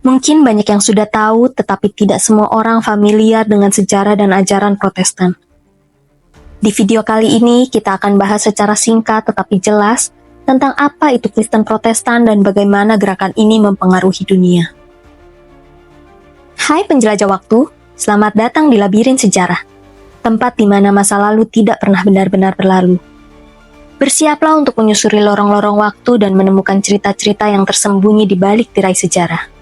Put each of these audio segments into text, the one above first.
Mungkin banyak yang sudah tahu, tetapi tidak semua orang familiar dengan sejarah dan ajaran Protestan. Di video kali ini, kita akan bahas secara singkat tetapi jelas tentang apa itu Kristen Protestan dan bagaimana gerakan ini mempengaruhi dunia. Hai penjelajah waktu, selamat datang di Labirin Sejarah, tempat di mana masa lalu tidak pernah benar-benar berlalu. Bersiaplah untuk menyusuri lorong-lorong waktu dan menemukan cerita-cerita yang tersembunyi di balik tirai sejarah.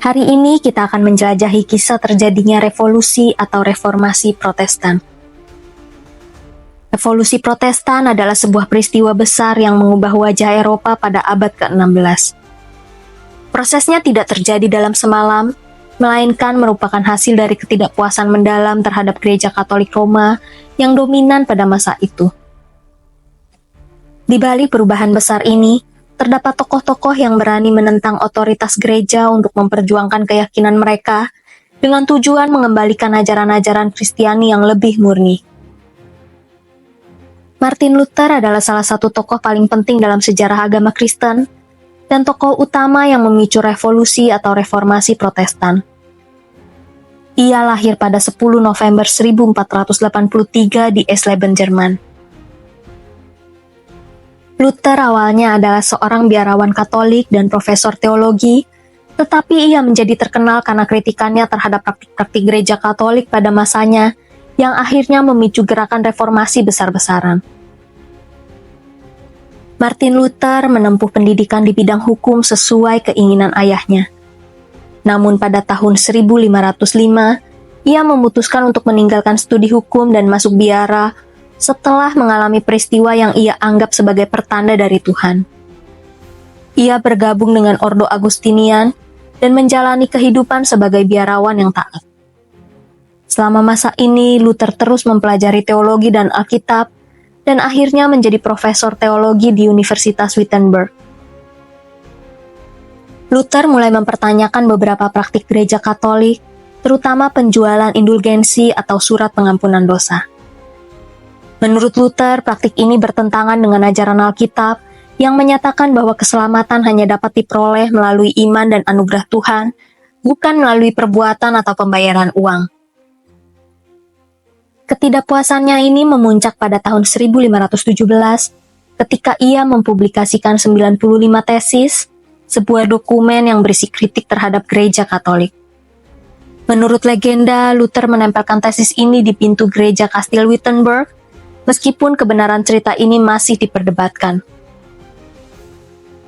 Hari ini kita akan menjelajahi kisah terjadinya revolusi atau reformasi Protestan. Revolusi Protestan adalah sebuah peristiwa besar yang mengubah wajah Eropa pada abad ke-16. Prosesnya tidak terjadi dalam semalam, melainkan merupakan hasil dari ketidakpuasan mendalam terhadap Gereja Katolik Roma yang dominan pada masa itu. Di balik perubahan besar ini, terdapat tokoh-tokoh yang berani menentang otoritas gereja untuk memperjuangkan keyakinan mereka dengan tujuan mengembalikan ajaran-ajaran Kristiani yang lebih murni. Martin Luther adalah salah satu tokoh paling penting dalam sejarah agama Kristen dan tokoh utama yang memicu revolusi atau reformasi Protestan. Ia lahir pada 10 November 1483 di Eisleben, Jerman. Luther awalnya adalah seorang biarawan Katolik dan profesor teologi, tetapi ia menjadi terkenal karena kritikannya terhadap praktik-praktik gereja Katolik pada masanya yang akhirnya memicu gerakan reformasi besar-besaran. Martin Luther menempuh pendidikan di bidang hukum sesuai keinginan ayahnya. Namun pada tahun 1505, ia memutuskan untuk meninggalkan studi hukum dan masuk biara setelah mengalami peristiwa yang ia anggap sebagai pertanda dari Tuhan. Ia bergabung dengan Ordo Agustinian dan menjalani kehidupan sebagai biarawan yang taat. Selama masa ini, Luther terus mempelajari teologi dan Alkitab, dan akhirnya menjadi profesor teologi di Universitas Wittenberg. Luther mulai mempertanyakan beberapa praktik gereja Katolik, terutama penjualan indulgensi atau surat pengampunan dosa. Menurut Luther, praktik ini bertentangan dengan ajaran Alkitab yang menyatakan bahwa keselamatan hanya dapat diperoleh melalui iman dan anugerah Tuhan, bukan melalui perbuatan atau pembayaran uang. Ketidakpuasannya ini memuncak pada tahun 1517 ketika ia mempublikasikan 95 tesis, sebuah dokumen yang berisi kritik terhadap gereja Katolik. Menurut legenda, Luther menempelkan tesis ini di pintu gereja Kastil Wittenberg, meskipun kebenaran cerita ini masih diperdebatkan.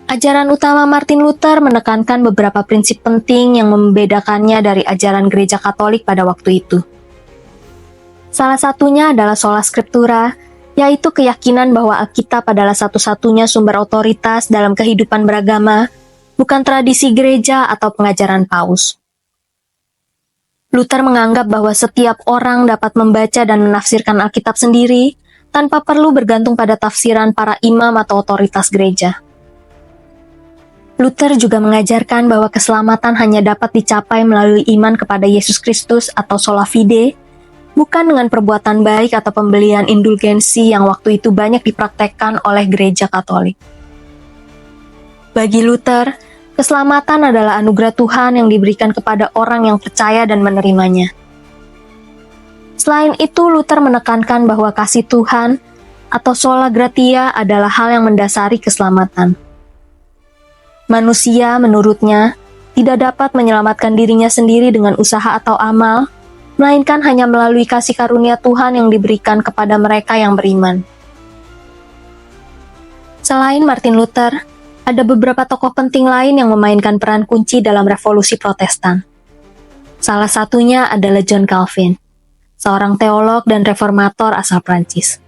Ajaran utama Martin Luther menekankan beberapa prinsip penting yang membedakannya dari ajaran gereja Katolik pada waktu itu. Salah satunya adalah sola scriptura, yaitu keyakinan bahwa Alkitab adalah satu-satunya sumber otoritas dalam kehidupan beragama, bukan tradisi gereja atau pengajaran paus. Luther menganggap bahwa setiap orang dapat membaca dan menafsirkan Alkitab sendiri, tanpa perlu bergantung pada tafsiran para imam atau otoritas gereja. Luther juga mengajarkan bahwa keselamatan hanya dapat dicapai melalui iman kepada Yesus Kristus atau sola fide, bukan dengan perbuatan baik atau pembelian indulgensi yang waktu itu banyak dipraktekkan oleh gereja Katolik. Bagi Luther, keselamatan adalah anugerah Tuhan yang diberikan kepada orang yang percaya dan menerimanya. Selain itu, Luther menekankan bahwa kasih Tuhan atau sola gratia adalah hal yang mendasari keselamatan. Manusia, menurutnya, tidak dapat menyelamatkan dirinya sendiri dengan usaha atau amal, melainkan hanya melalui kasih karunia Tuhan yang diberikan kepada mereka yang beriman. Selain Martin Luther, ada beberapa tokoh penting lain yang memainkan peran kunci dalam revolusi Protestan. Salah satunya adalah John Calvin, seorang teolog dan reformator asal Prancis.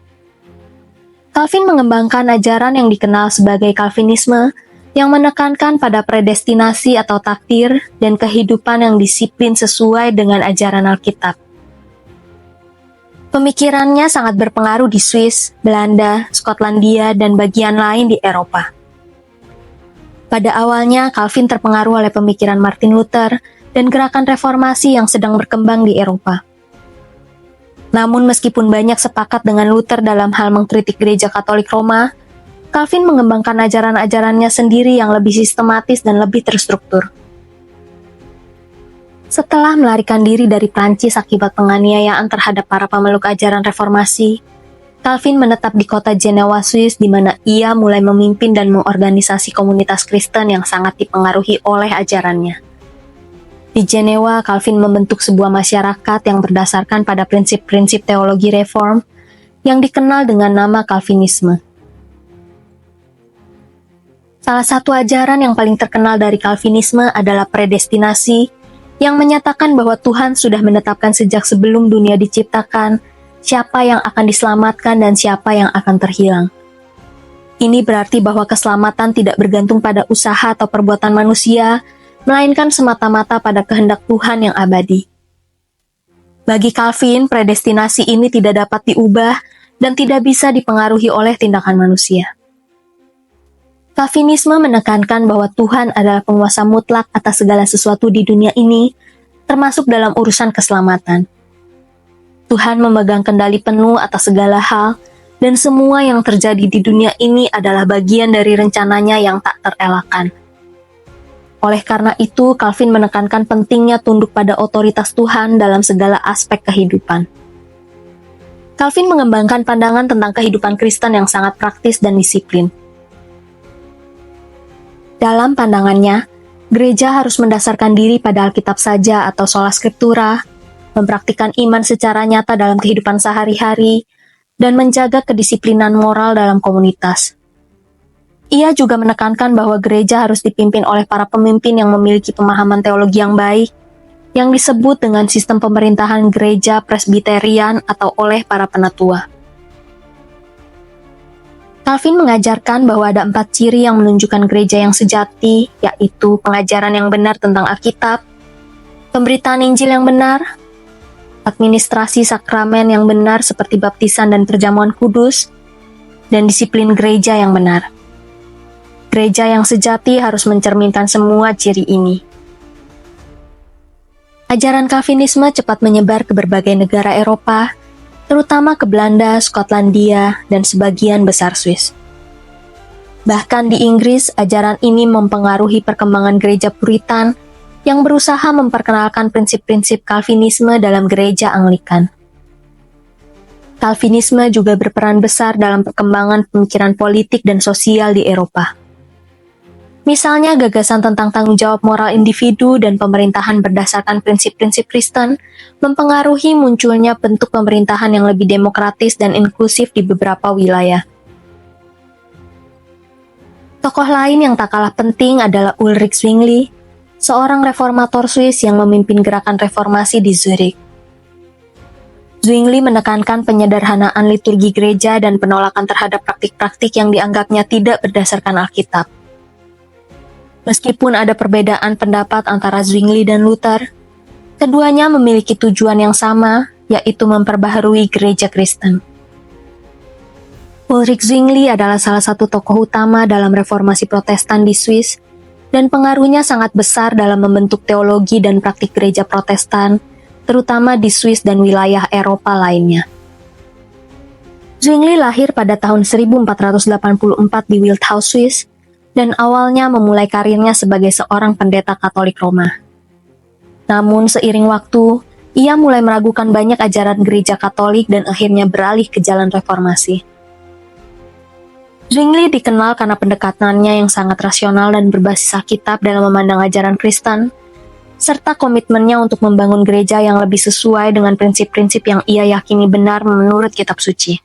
Calvin mengembangkan ajaran yang dikenal sebagai Calvinisme yang menekankan pada predestinasi atau takdir dan kehidupan yang disiplin sesuai dengan ajaran Alkitab. Pemikirannya sangat berpengaruh di Swiss, Belanda, Skotlandia, dan bagian lain di Eropa. Pada awalnya, Calvin terpengaruh oleh pemikiran Martin Luther dan gerakan reformasi yang sedang berkembang di Eropa. Namun meskipun banyak sepakat dengan Luther dalam hal mengkritik gereja Katolik Roma, Calvin mengembangkan ajaran-ajarannya sendiri yang lebih sistematis dan lebih terstruktur. Setelah melarikan diri dari Prancis akibat penganiayaan terhadap para pemeluk ajaran reformasi, Calvin menetap di kota Jenewa, Swiss, di mana ia mulai memimpin dan mengorganisasi komunitas Kristen yang sangat dipengaruhi oleh ajarannya. Di Jenewa, Calvin membentuk sebuah masyarakat yang berdasarkan pada prinsip-prinsip teologi reform yang dikenal dengan nama Calvinisme. Salah satu ajaran yang paling terkenal dari Calvinisme adalah predestinasi, yang menyatakan bahwa Tuhan sudah menetapkan sejak sebelum dunia diciptakan siapa yang akan diselamatkan dan siapa yang akan terhilang. Ini berarti bahwa keselamatan tidak bergantung pada usaha atau perbuatan manusia, melainkan semata-mata pada kehendak Tuhan yang abadi. Bagi Calvin, predestinasi ini tidak dapat diubah dan tidak bisa dipengaruhi oleh tindakan manusia. Calvinisme menekankan bahwa Tuhan adalah penguasa mutlak atas segala sesuatu di dunia ini, termasuk dalam urusan keselamatan. Tuhan memegang kendali penuh atas segala hal, dan semua yang terjadi di dunia ini adalah bagian dari rencananya yang tak terelakkan. Oleh karena itu, Calvin menekankan pentingnya tunduk pada otoritas Tuhan dalam segala aspek kehidupan. Calvin mengembangkan pandangan tentang kehidupan Kristen yang sangat praktis dan disiplin. Dalam pandangannya, gereja harus mendasarkan diri pada Alkitab saja atau sola scriptura, mempraktikkan iman secara nyata dalam kehidupan sehari-hari, dan menjaga kedisiplinan moral dalam komunitas. Ia juga menekankan bahwa gereja harus dipimpin oleh para pemimpin yang memiliki pemahaman teologi yang baik, yang disebut dengan sistem pemerintahan gereja presbiterian atau oleh para penatua. Calvin mengajarkan bahwa ada 4 ciri yang menunjukkan gereja yang sejati, yaitu pengajaran yang benar tentang Alkitab, pemberitaan Injil yang benar, administrasi sakramen yang benar seperti baptisan dan perjamuan kudus, dan disiplin gereja yang benar. Gereja yang sejati harus mencerminkan semua ciri ini. Ajaran Calvinisme cepat menyebar ke berbagai negara Eropa, terutama ke Belanda, Skotlandia, dan sebagian besar Swiss. Bahkan di Inggris, ajaran ini mempengaruhi perkembangan gereja Puritan yang berusaha memperkenalkan prinsip-prinsip Calvinisme dalam gereja Anglikan. Calvinisme juga berperan besar dalam perkembangan pemikiran politik dan sosial di Eropa. Misalnya gagasan tentang tanggung jawab moral individu dan pemerintahan berdasarkan prinsip-prinsip Kristen mempengaruhi munculnya bentuk pemerintahan yang lebih demokratis dan inklusif di beberapa wilayah. Tokoh lain yang tak kalah penting adalah Ulrich Zwingli, seorang reformator Swiss yang memimpin gerakan reformasi di Zurich. Zwingli menekankan penyederhanaan liturgi gereja dan penolakan terhadap praktik-praktik yang dianggapnya tidak berdasarkan Alkitab. Meskipun ada perbedaan pendapat antara Zwingli dan Luther, keduanya memiliki tujuan yang sama, yaitu memperbaharui gereja Kristen. Ulrich Zwingli adalah salah satu tokoh utama dalam reformasi Protestan di Swiss, dan pengaruhnya sangat besar dalam membentuk teologi dan praktik gereja Protestan, terutama di Swiss dan wilayah Eropa lainnya. Zwingli lahir pada tahun 1484 di Wildhaus, Swiss, dan awalnya memulai karirnya sebagai seorang pendeta Katolik Roma. Namun seiring waktu, ia mulai meragukan banyak ajaran gereja Katolik dan akhirnya beralih ke jalan reformasi. Zwingli dikenal karena pendekatannya yang sangat rasional dan berbasis Alkitab dalam memandang ajaran Kristen, serta komitmennya untuk membangun gereja yang lebih sesuai dengan prinsip-prinsip yang ia yakini benar menurut kitab suci.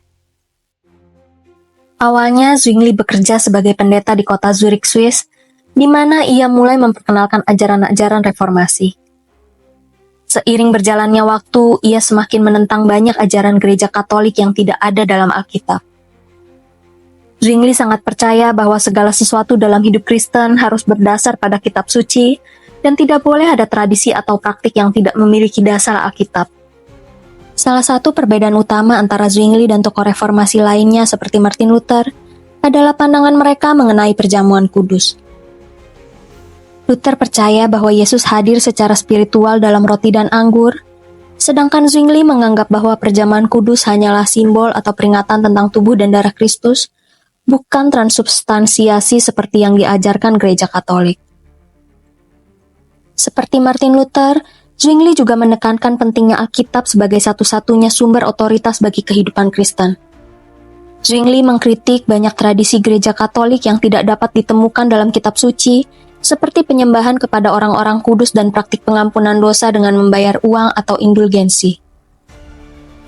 Awalnya, Zwingli bekerja sebagai pendeta di kota Zurich, Swiss, di mana ia mulai memperkenalkan ajaran-ajaran reformasi. Seiring berjalannya waktu, ia semakin menentang banyak ajaran gereja Katolik yang tidak ada dalam Alkitab. Zwingli sangat percaya bahwa segala sesuatu dalam hidup Kristen harus berdasar pada kitab suci, dan tidak boleh ada tradisi atau praktik yang tidak memiliki dasar Alkitab. Salah satu perbedaan utama antara Zwingli dan tokoh reformasi lainnya seperti Martin Luther adalah pandangan mereka mengenai perjamuan kudus. Luther percaya bahwa Yesus hadir secara spiritual dalam roti dan anggur, sedangkan Zwingli menganggap bahwa perjamuan kudus hanyalah simbol atau peringatan tentang tubuh dan darah Kristus, bukan transubstansiasi seperti yang diajarkan Gereja Katolik. Seperti Martin Luther, Zwingli juga menekankan pentingnya Alkitab sebagai satu-satunya sumber otoritas bagi kehidupan Kristen. Zwingli mengkritik banyak tradisi Gereja Katolik yang tidak dapat ditemukan dalam kitab suci, seperti penyembahan kepada orang-orang kudus dan praktik pengampunan dosa dengan membayar uang atau indulgensi.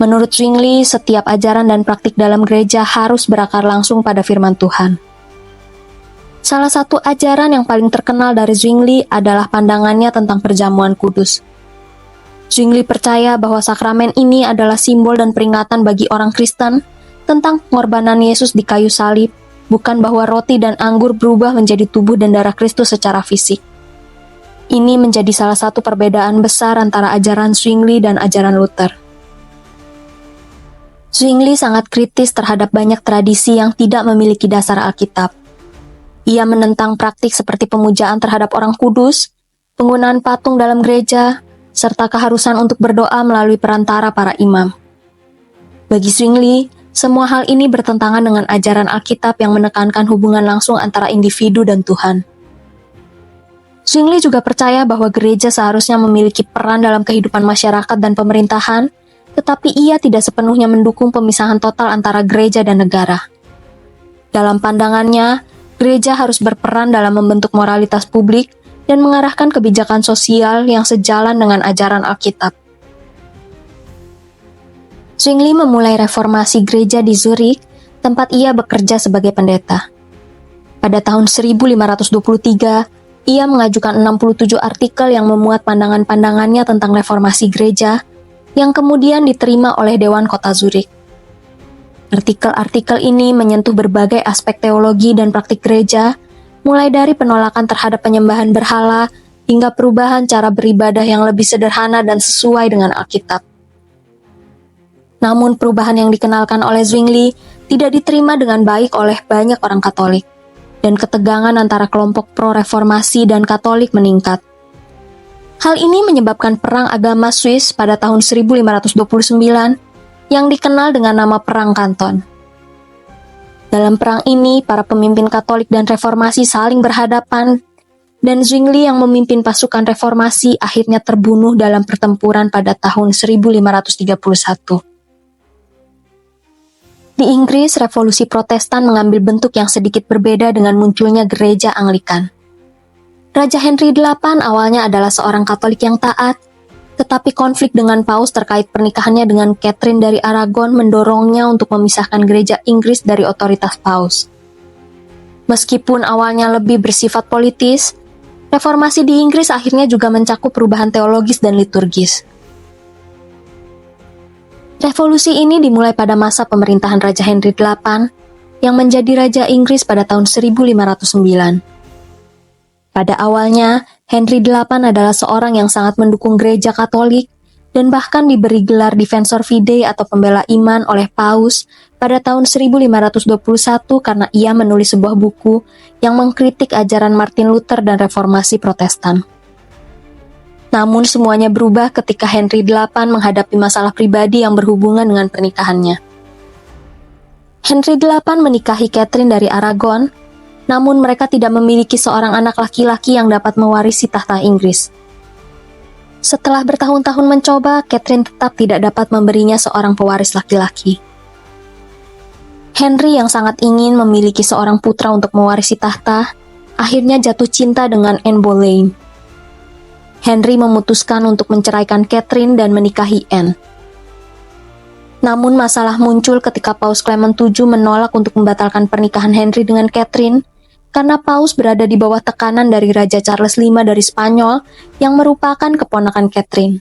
Menurut Zwingli, setiap ajaran dan praktik dalam gereja harus berakar langsung pada firman Tuhan. Salah satu ajaran yang paling terkenal dari Zwingli adalah pandangannya tentang perjamuan kudus. Zwingli percaya bahwa sakramen ini adalah simbol dan peringatan bagi orang Kristen tentang pengorbanan Yesus di kayu salib, bukan bahwa roti dan anggur berubah menjadi tubuh dan darah Kristus secara fisik. Ini menjadi salah satu perbedaan besar antara ajaran Zwingli dan ajaran Luther. Zwingli sangat kritis terhadap banyak tradisi yang tidak memiliki dasar Alkitab. Ia menentang praktik seperti pemujaan terhadap orang kudus, penggunaan patung dalam gereja, serta keharusan untuk berdoa melalui perantara para imam. Bagi Zwingli, semua hal ini bertentangan dengan ajaran Alkitab yang menekankan hubungan langsung antara individu dan Tuhan. Zwingli juga percaya bahwa gereja seharusnya memiliki peran dalam kehidupan masyarakat dan pemerintahan, tetapi ia tidak sepenuhnya mendukung pemisahan total antara gereja dan negara. Dalam pandangannya, gereja harus berperan dalam membentuk moralitas publik dan mengarahkan kebijakan sosial yang sejalan dengan ajaran Alkitab. Zwingli memulai reformasi gereja di Zurich, tempat ia bekerja sebagai pendeta. Pada tahun 1523, ia mengajukan 67 artikel yang memuat pandangan-pandangannya tentang reformasi gereja, yang kemudian diterima oleh Dewan Kota Zurich. Artikel-artikel ini menyentuh berbagai aspek teologi dan praktik gereja, mulai dari penolakan terhadap penyembahan berhala, hingga perubahan cara beribadah yang lebih sederhana dan sesuai dengan Alkitab. Namun perubahan yang dikenalkan oleh Zwingli tidak diterima dengan baik oleh banyak orang Katolik, dan ketegangan antara kelompok pro-reformasi dan Katolik meningkat. Hal ini menyebabkan Perang Agama Swiss pada tahun 1529 yang dikenal dengan nama Perang Kanton. Dalam perang ini, para pemimpin Katolik dan Reformasi saling berhadapan, dan Zwingli yang memimpin pasukan Reformasi akhirnya terbunuh dalam pertempuran pada tahun 1531. Di Inggris, revolusi Protestan mengambil bentuk yang sedikit berbeda dengan munculnya gereja Anglikan. Raja Henry VIII awalnya adalah seorang Katolik yang taat, tetapi konflik dengan Paus terkait pernikahannya dengan Catherine dari Aragon mendorongnya untuk memisahkan gereja Inggris dari otoritas Paus. Meskipun awalnya lebih bersifat politis, reformasi di Inggris akhirnya juga mencakup perubahan teologis dan liturgis. Revolusi ini dimulai pada masa pemerintahan Raja Henry VIII yang menjadi Raja Inggris pada tahun 1509. Pada awalnya, Henry VIII adalah seorang yang sangat mendukung gereja Katolik dan bahkan diberi gelar Defensor Fidei atau pembela iman oleh Paus pada tahun 1521 karena ia menulis sebuah buku yang mengkritik ajaran Martin Luther dan reformasi Protestan. Namun semuanya berubah ketika Henry VIII menghadapi masalah pribadi yang berhubungan dengan pernikahannya. Henry VIII menikahi Catherine dari Aragon, namun mereka tidak memiliki seorang anak laki-laki yang dapat mewarisi tahta Inggris. Setelah bertahun-tahun mencoba, Catherine tetap tidak dapat memberinya seorang pewaris laki-laki. Henry yang sangat ingin memiliki seorang putra untuk mewarisi tahta, akhirnya jatuh cinta dengan Anne Boleyn. Henry memutuskan untuk menceraikan Catherine dan menikahi Anne. Namun masalah muncul ketika Paus Clement VII menolak untuk membatalkan pernikahan Henry dengan Catherine, karena Paus berada di bawah tekanan dari Raja Charles V dari Spanyol yang merupakan keponakan Catherine.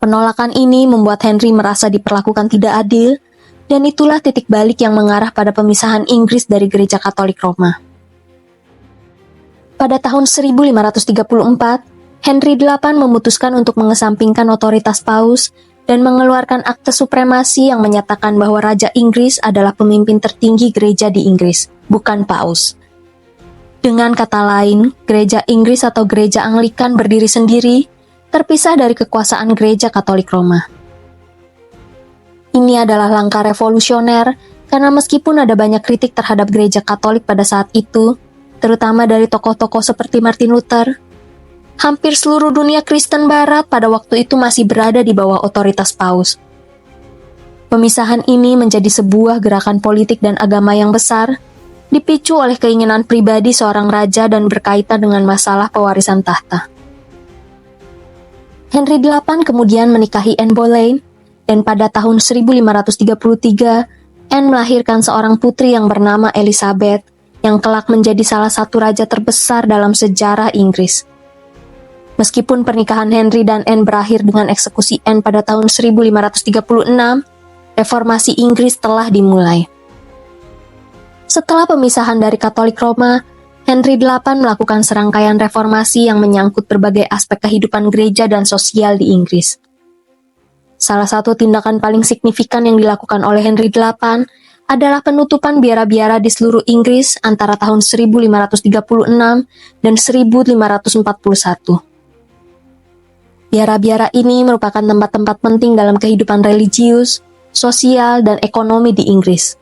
Penolakan ini membuat Henry merasa diperlakukan tidak adil, dan itulah titik balik yang mengarah pada pemisahan Inggris dari Gereja Katolik Roma. Pada tahun 1534, Henry VIII memutuskan untuk mengesampingkan otoritas Paus dan mengeluarkan akte supremasi yang menyatakan bahwa Raja Inggris adalah pemimpin tertinggi gereja di Inggris, bukan Paus. Dengan kata lain, gereja Inggris atau gereja Anglikan berdiri sendiri, terpisah dari kekuasaan gereja Katolik Roma. Ini adalah langkah revolusioner Karena meskipun ada banyak kritik terhadap gereja Katolik pada saat itu, terutama dari tokoh-tokoh seperti Martin Luther, hampir seluruh dunia Kristen Barat pada waktu itu masih berada di bawah otoritas Paus. Pemisahan ini menjadi sebuah gerakan politik dan agama yang besar, dipicu oleh keinginan pribadi seorang raja dan berkaitan dengan masalah pewarisan tahta. Henry VIII kemudian menikahi Anne Boleyn, dan pada tahun 1533, Anne melahirkan seorang putri yang bernama Elizabeth, yang kelak menjadi salah satu raja terbesar dalam sejarah Inggris. Meskipun pernikahan Henry dan Anne berakhir dengan eksekusi Anne pada tahun 1536, reformasi Inggris telah dimulai. Setelah pemisahan dari Katolik Roma, Henry VIII melakukan serangkaian reformasi yang menyangkut berbagai aspek kehidupan gereja dan sosial di Inggris. Salah satu tindakan paling signifikan yang dilakukan oleh Henry VIII adalah penutupan biara-biara di seluruh Inggris antara tahun 1536 dan 1541. Biara-biara ini merupakan tempat-tempat penting dalam kehidupan religius, sosial, dan ekonomi di Inggris.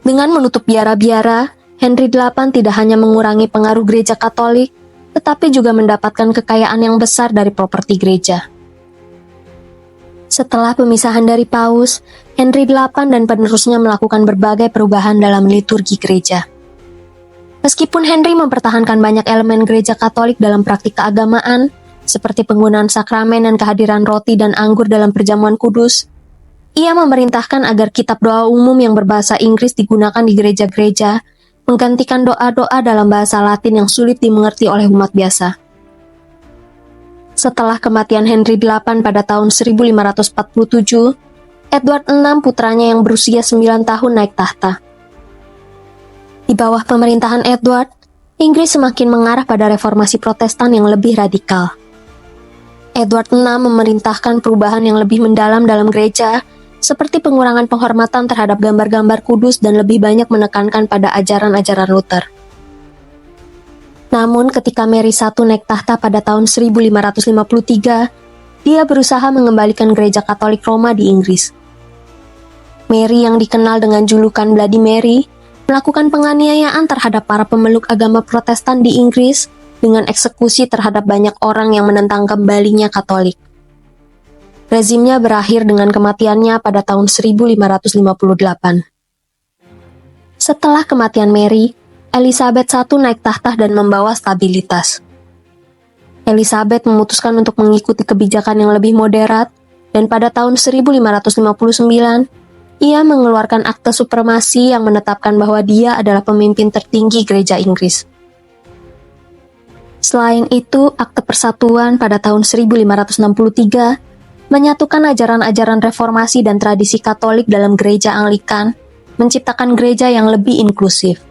Dengan menutup biara-biara, Henry VIII tidak hanya mengurangi pengaruh gereja Katolik, tetapi juga mendapatkan kekayaan yang besar dari properti gereja. Setelah pemisahan dari Paus, Henry VIII dan penerusnya melakukan berbagai perubahan dalam liturgi gereja. Meskipun Henry mempertahankan banyak elemen gereja Katolik dalam praktik keagamaan, seperti penggunaan sakramen dan kehadiran roti dan anggur dalam perjamuan kudus, ia memerintahkan agar kitab doa umum yang berbahasa Inggris digunakan di gereja-gereja, menggantikan doa-doa dalam bahasa Latin yang sulit dimengerti oleh umat biasa. Setelah kematian Henry VIII pada tahun 1547, Edward VI putranya yang berusia 9 tahun naik tahta. Di bawah pemerintahan Edward, Inggris semakin mengarah pada reformasi Protestan yang lebih radikal. Edward VI memerintahkan perubahan yang lebih mendalam dalam gereja, seperti pengurangan penghormatan terhadap gambar-gambar kudus dan lebih banyak menekankan pada ajaran-ajaran Luther. Namun ketika Mary I naik tahta pada tahun 1553, dia berusaha mengembalikan gereja Katolik Roma di Inggris. Mary yang dikenal dengan julukan Bloody Mary, melakukan penganiayaan terhadap para pemeluk agama Protestan di Inggris dengan eksekusi terhadap banyak orang yang menentang kembalinya Katolik. Rezimnya berakhir dengan kematiannya pada tahun 1558. Setelah kematian Mary, Elizabeth I naik tahta dan membawa stabilitas. Elizabeth memutuskan untuk mengikuti kebijakan yang lebih moderat, dan pada tahun 1559, ia mengeluarkan akte supremasi yang menetapkan bahwa dia adalah pemimpin tertinggi gereja Inggris. Selain itu, akte persatuan pada tahun 1563 menyatukan ajaran-ajaran reformasi dan tradisi Katolik dalam gereja Anglikan, menciptakan gereja yang lebih inklusif.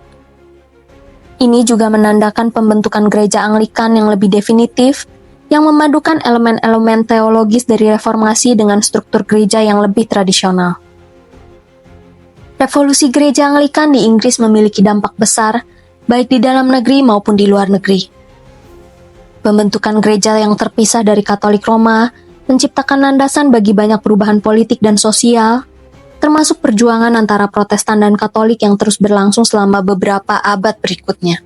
Ini juga menandakan pembentukan gereja Anglikan yang lebih definitif, yang memadukan elemen-elemen teologis dari reformasi dengan struktur gereja yang lebih tradisional. Revolusi gereja Anglikan di Inggris memiliki dampak besar, baik di dalam negeri maupun di luar negeri. Pembentukan gereja yang terpisah dari Katolik Roma menciptakan landasan bagi banyak perubahan politik dan sosial, termasuk perjuangan antara Protestan dan Katolik yang terus berlangsung selama beberapa abad berikutnya.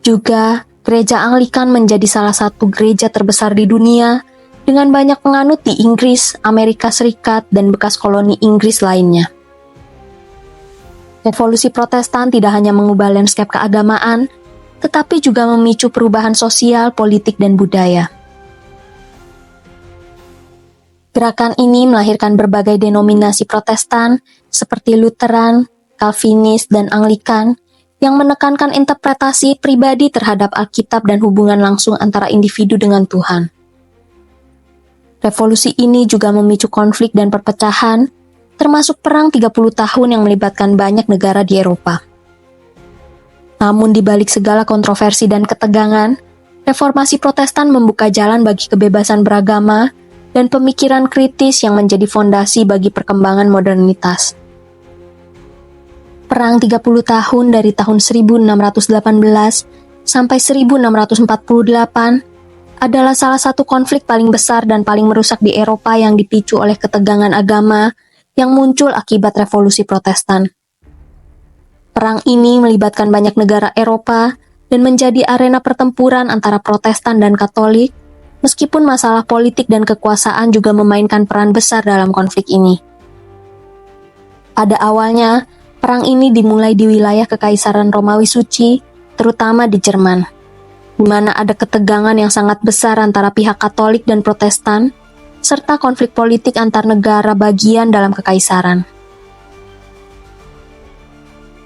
Juga, gereja Anglikan menjadi salah satu gereja terbesar di dunia dengan banyak penganut di Inggris, Amerika Serikat, dan bekas koloni Inggris lainnya. Revolusi Protestan tidak hanya mengubah lanskap keagamaan, tetapi juga memicu perubahan sosial, politik, dan budaya. Gerakan ini melahirkan berbagai denominasi Protestan seperti Lutheran, Calvinis, dan Anglikan yang menekankan interpretasi pribadi terhadap Alkitab dan hubungan langsung antara individu dengan Tuhan. Revolusi ini juga memicu konflik dan perpecahan, termasuk perang 30 tahun yang melibatkan banyak negara di Eropa. Namun di balik segala kontroversi dan ketegangan, reformasi Protestan membuka jalan bagi kebebasan beragama dan pemikiran kritis yang menjadi fondasi bagi perkembangan modernitas. Perang 30 tahun dari tahun 1618 sampai 1648 adalah salah satu konflik paling besar dan paling merusak di Eropa yang dipicu oleh ketegangan agama, yang muncul akibat revolusi Protestan. Perang ini melibatkan banyak negara Eropa dan menjadi arena pertempuran antara Protestan dan Katolik, meskipun masalah politik dan kekuasaan juga memainkan peran besar dalam konflik ini. Pada awalnya, perang ini dimulai di wilayah Kekaisaran Romawi Suci, terutama di Jerman, di mana ada ketegangan yang sangat besar antara pihak Katolik dan Protestan, serta konflik politik antar negara bagian dalam kekaisaran.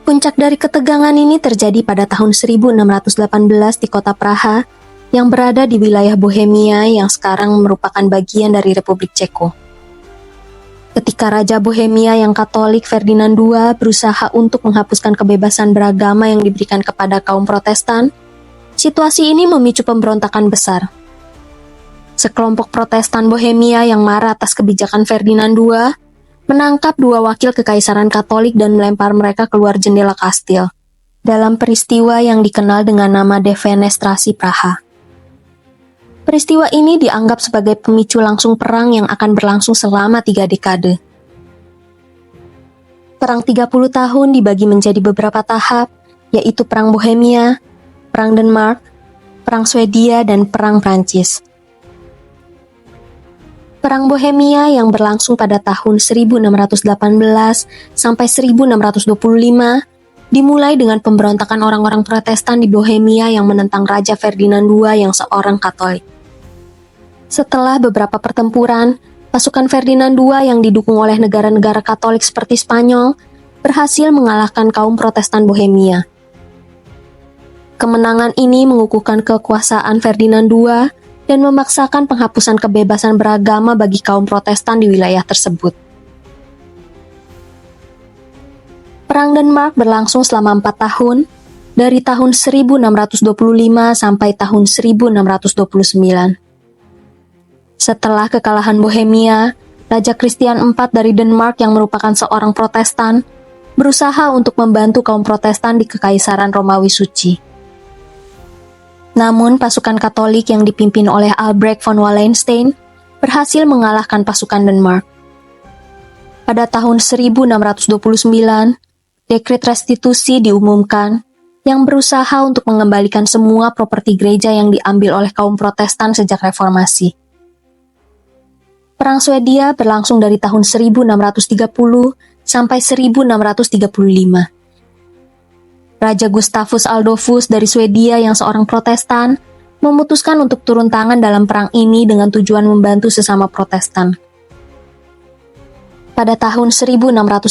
Puncak dari ketegangan ini terjadi pada tahun 1618 di kota Praha, yang berada di wilayah Bohemia yang sekarang merupakan bagian dari Republik Ceko. Ketika Raja Bohemia yang Katolik Ferdinand II berusaha untuk menghapuskan kebebasan beragama yang diberikan kepada kaum Protestan, situasi ini memicu pemberontakan besar. Sekelompok Protestan Bohemia yang marah atas kebijakan Ferdinand II menangkap dua wakil kekaisaran Katolik dan melempar mereka keluar jendela kastil, dalam peristiwa yang dikenal dengan nama Defenestrasi Praha. Peristiwa ini dianggap sebagai pemicu langsung perang yang akan berlangsung selama 3 dekade. Perang 30 tahun dibagi menjadi beberapa tahap, yaitu Perang Bohemia, Perang Denmark, Perang Swedia, dan Perang Prancis. Perang Bohemia yang berlangsung pada tahun 1618 sampai 1625 dimulai dengan pemberontakan orang-orang Protestan di Bohemia yang menentang Raja Ferdinand II yang seorang Katolik. Setelah beberapa pertempuran, pasukan Ferdinand II yang didukung oleh negara-negara Katolik seperti Spanyol berhasil mengalahkan kaum Protestan Bohemia. Kemenangan ini mengukuhkan kekuasaan Ferdinand II dan memaksakan penghapusan kebebasan beragama bagi kaum Protestan di wilayah tersebut. Perang Denmark berlangsung selama 4 tahun, dari tahun 1625 sampai tahun 1629. Setelah kekalahan Bohemia, Raja Christian IV dari Denmark yang merupakan seorang Protestan, berusaha untuk membantu kaum Protestan di Kekaisaran Romawi Suci. Namun, pasukan Katolik yang dipimpin oleh Albrecht von Wallenstein berhasil mengalahkan pasukan Denmark. Pada tahun 1629, dekret restitusi diumumkan yang berusaha untuk mengembalikan semua properti gereja yang diambil oleh kaum Protestan sejak reformasi. Perang Swedia berlangsung dari tahun 1630 sampai 1635. Raja Gustavus Adolphus dari Swedia yang seorang Protestan memutuskan untuk turun tangan dalam perang ini dengan tujuan membantu sesama Protestan. Pada tahun 1630,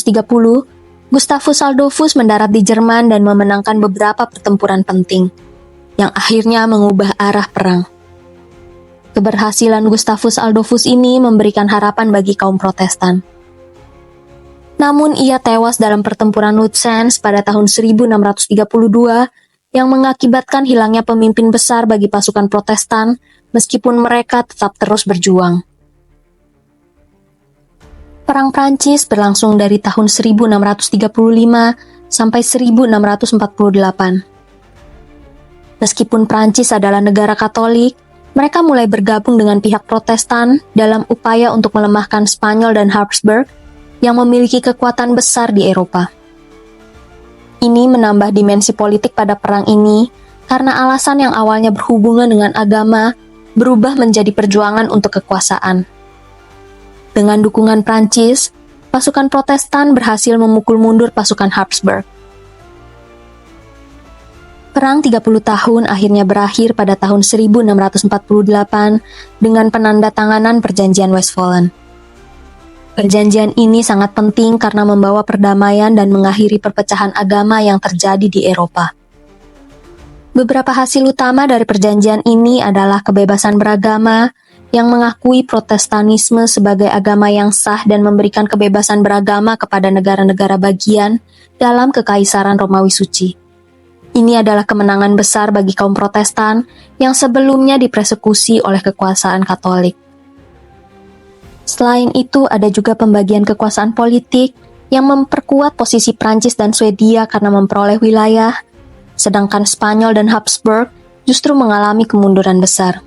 Gustavus Adolphus mendarat di Jerman dan memenangkan beberapa pertempuran penting, yang akhirnya mengubah arah perang. Keberhasilan Gustavus Adolphus ini memberikan harapan bagi kaum Protestan. Namun ia tewas dalam pertempuran Lutzens pada tahun 1632 yang mengakibatkan hilangnya pemimpin besar bagi pasukan Protestan meskipun mereka tetap terus berjuang. Perang Prancis berlangsung dari tahun 1635 sampai 1648. Meskipun Prancis adalah negara Katolik, mereka mulai bergabung dengan pihak Protestan dalam upaya untuk melemahkan Spanyol dan Habsburg yang memiliki kekuatan besar di Eropa. Ini menambah dimensi politik pada perang ini karena alasan yang awalnya berhubungan dengan agama berubah menjadi perjuangan untuk kekuasaan. Dengan dukungan Prancis, pasukan Protestan berhasil memukul mundur pasukan Habsburg. Perang 30 tahun akhirnya berakhir pada tahun 1648 dengan penandatanganan Perjanjian Westphalen. Perjanjian ini sangat penting karena membawa perdamaian dan mengakhiri perpecahan agama yang terjadi di Eropa. Beberapa hasil utama dari perjanjian ini adalah kebebasan beragama yang mengakui Protestanisme sebagai agama yang sah dan memberikan kebebasan beragama kepada negara-negara bagian dalam Kekaisaran Romawi Suci. Ini adalah kemenangan besar bagi kaum Protestan yang sebelumnya dipersekusi oleh kekuasaan Katolik. Selain itu, ada juga pembagian kekuasaan politik yang memperkuat posisi Prancis dan Swedia karena memperoleh wilayah, sedangkan Spanyol dan Habsburg justru mengalami kemunduran besar.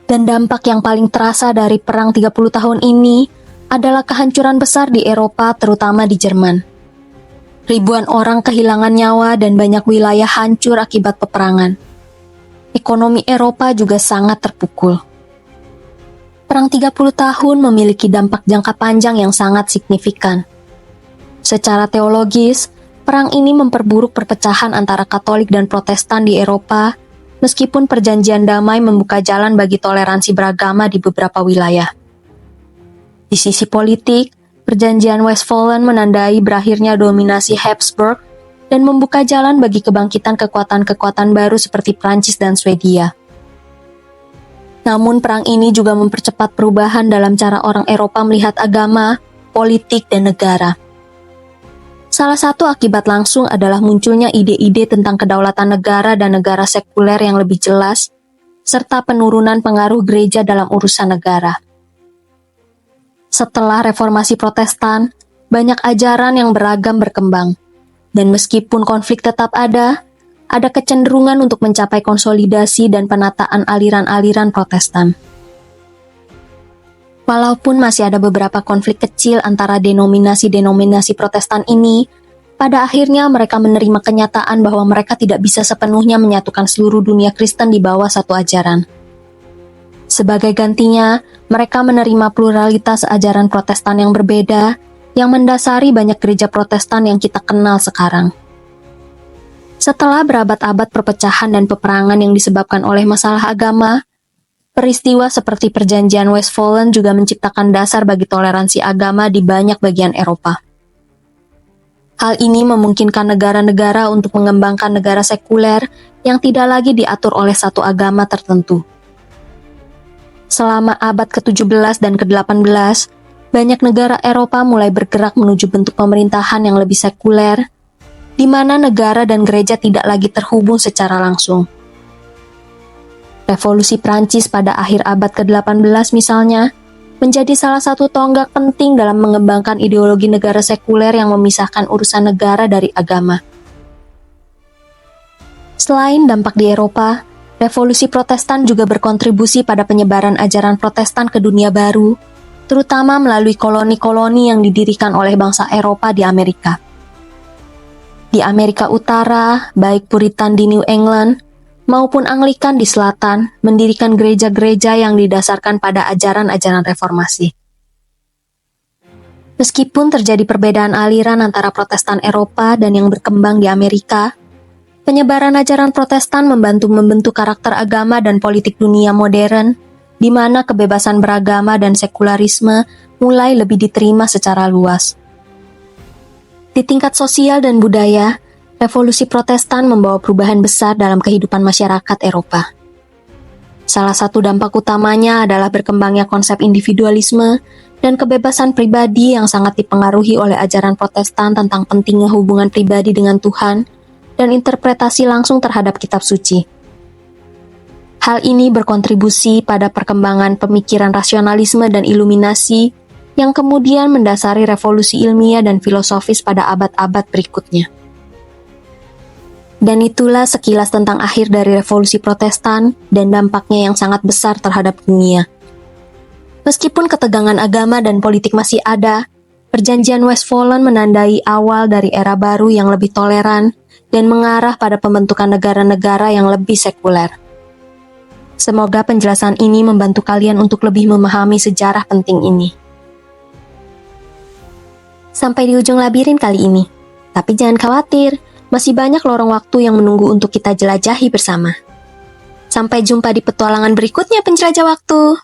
Dan dampak yang paling terasa dari perang 30 tahun ini adalah kehancuran besar di Eropa, terutama di Jerman. Ribuan orang kehilangan nyawa dan banyak wilayah hancur akibat peperangan. Ekonomi Eropa juga sangat terpukul. Perang 30 tahun memiliki dampak jangka panjang yang sangat signifikan. Secara teologis, perang ini memperburuk perpecahan antara Katolik dan Protestan di Eropa, meskipun perjanjian damai membuka jalan bagi toleransi beragama di beberapa wilayah. Di sisi politik, Perjanjian Westphalen menandai berakhirnya dominasi Habsburg dan membuka jalan bagi kebangkitan kekuatan-kekuatan baru seperti Prancis dan Swedia. Namun perang ini juga mempercepat perubahan dalam cara orang Eropa melihat agama, politik, dan negara. Salah satu akibat langsung adalah munculnya ide-ide tentang kedaulatan negara dan negara sekuler yang lebih jelas, serta penurunan pengaruh gereja dalam urusan negara. Setelah reformasi Protestan, banyak ajaran yang beragam berkembang, dan meskipun konflik tetap ada kecenderungan untuk mencapai konsolidasi dan penataan aliran-aliran Protestan. Walaupun masih ada beberapa konflik kecil antara denominasi-denominasi Protestan ini, pada akhirnya mereka menerima kenyataan bahwa mereka tidak bisa sepenuhnya menyatukan seluruh dunia Kristen di bawah satu ajaran. Sebagai gantinya, mereka menerima pluralitas ajaran Protestan yang berbeda, yang mendasari banyak gereja Protestan yang kita kenal sekarang. Setelah berabad-abad perpecahan dan peperangan yang disebabkan oleh masalah agama, peristiwa seperti Perjanjian Westphalen juga menciptakan dasar bagi toleransi agama di banyak bagian Eropa. Hal ini memungkinkan negara-negara untuk mengembangkan negara sekuler yang tidak lagi diatur oleh satu agama tertentu. Selama abad ke-17 dan ke-18, banyak negara Eropa mulai bergerak menuju bentuk pemerintahan yang lebih sekuler, di mana negara dan gereja tidak lagi terhubung secara langsung. Revolusi Prancis pada akhir abad ke-18 misalnya, menjadi salah satu tonggak penting dalam mengembangkan ideologi negara sekuler yang memisahkan urusan negara dari agama. Selain dampak di Eropa, Revolusi Protestan juga berkontribusi pada penyebaran ajaran Protestan ke dunia baru, terutama melalui koloni-koloni yang didirikan oleh bangsa Eropa di Amerika. Di Amerika Utara, baik Puritan di New England maupun Anglikan di selatan mendirikan gereja-gereja yang didasarkan pada ajaran-ajaran reformasi. Meskipun terjadi perbedaan aliran antara Protestan Eropa dan yang berkembang di Amerika, penyebaran ajaran Protestan membantu membentuk karakter agama dan politik dunia modern, di mana kebebasan beragama dan sekularisme mulai lebih diterima secara luas. Di tingkat sosial dan budaya, revolusi Protestan membawa perubahan besar dalam kehidupan masyarakat Eropa. Salah satu dampak utamanya adalah berkembangnya konsep individualisme dan kebebasan pribadi yang sangat dipengaruhi oleh ajaran Protestan tentang pentingnya hubungan pribadi dengan Tuhan dan interpretasi langsung terhadap kitab suci. Hal ini berkontribusi pada perkembangan pemikiran rasionalisme dan iluminasi yang kemudian mendasari revolusi ilmiah dan filosofis pada abad-abad berikutnya. Dan itulah sekilas tentang akhir dari revolusi Protestan dan dampaknya yang sangat besar terhadap dunia. Meskipun ketegangan agama dan politik masih ada, Perjanjian Westphalen menandai awal dari era baru yang lebih toleran dan mengarah pada pembentukan negara-negara yang lebih sekuler. Semoga penjelasan ini membantu kalian untuk lebih memahami sejarah penting ini. Sampai di ujung labirin kali ini. Tapi jangan khawatir, masih banyak lorong waktu yang menunggu untuk kita jelajahi bersama. Sampai jumpa di petualangan berikutnya penjelajah waktu.